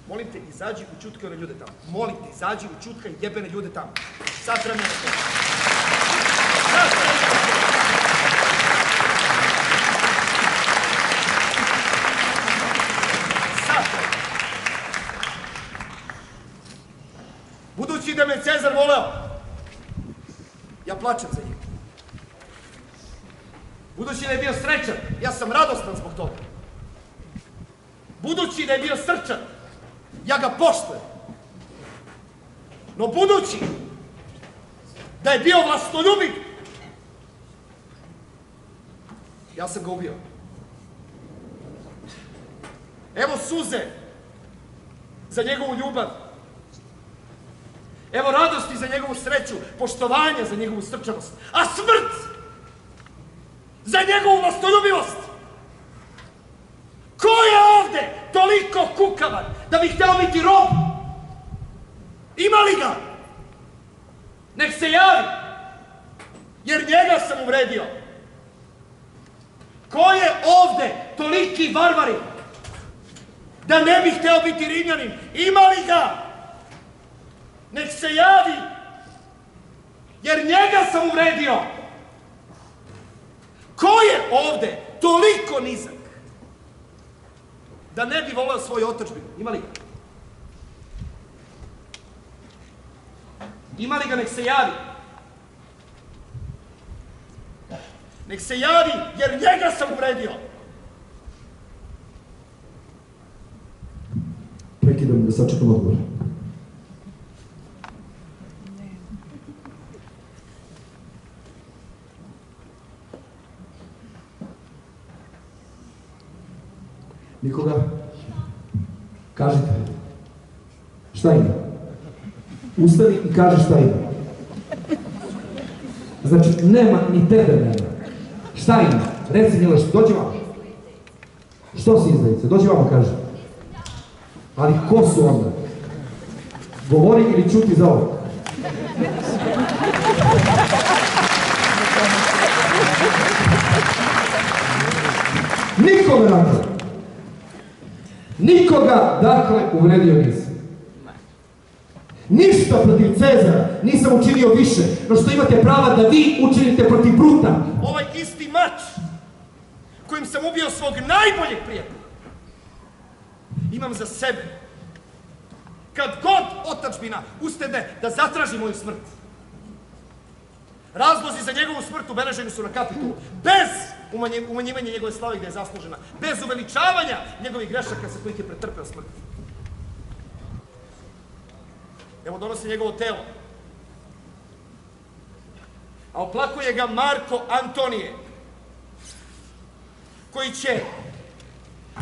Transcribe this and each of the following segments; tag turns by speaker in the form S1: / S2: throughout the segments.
S1: Molim te, izađi u čutkaj ove ljude tamo. Molim te, izađi u čutkaj jebene ljude tamo. Sad vremena to. Sad vremena to. Sad vremena. Budući da me Cezar voleo, ja plačem za njih. Budući da je bio srećan, ja sam radostan zbog toga. Budući da je bio srčan, ja ga poštujem. No budući da je bio vlastoljubiv, ja sam ga ubio. Evo suze za njegovu ljubav. Evo radosti za njegovu sreću, poštovanja za njegovu srčanost. A smrt za njegovu vlastoljubivost. Ko je ovde toliko kukavan da bi hteo biti rob? Ima li ga? Nek se javi, jer njega sam uvredio. Ko je ovde toliki varvarin da ne bi hteo biti Rimljanin? Ima li ga? Nek se javi, jer njega sam uvredio. Ko je ovde toliko nizak da ne bi voleo svoju otadžbinu? Ima li ga? Ima li ga? Nek se javi. Nek se javi, jer njega sam uvredio.
S2: Prekidam da sačekam odgovor. Nikoga? Kažite. Šta ima? Ustani i kaži šta ima. Znači, nema ni tebe nema. Šta ima? Reci Mileš, dođi vamo. Što si izdajice? Dođi vamo, kaži. Ali ko su onda? Govori ili čuti za ovo? Nikome dakle. Nikoga dakle uvredio nisam. Ništa protiv Cezara nisam učinio više, no što imate prava da vi učinite protiv Bruta.
S1: Ovaj isti mač kojim sam ubio svog najboljeg prijatelja imam za sebe. Kad god otadžbina ustede da zatraži moju smrt. Razlozi za njegovu smrt ubeleženi su na kapitulu, bez umanjivanja njegove slave gde je zaslužena, bez uveličavanja njegovih grešaka sa kojih je pretrpeo smrt. Evo donosi njegovo telo. A oplakuje ga Marko Antonije, koji će,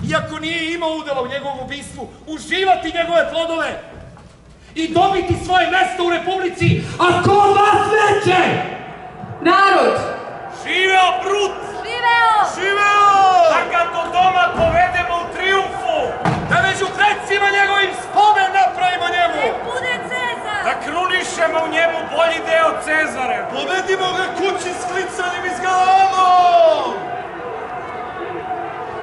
S1: iako nije imao udela u njegovom ubistvu, uživati njegove plodove i dobiti svoje mesto u Republici, a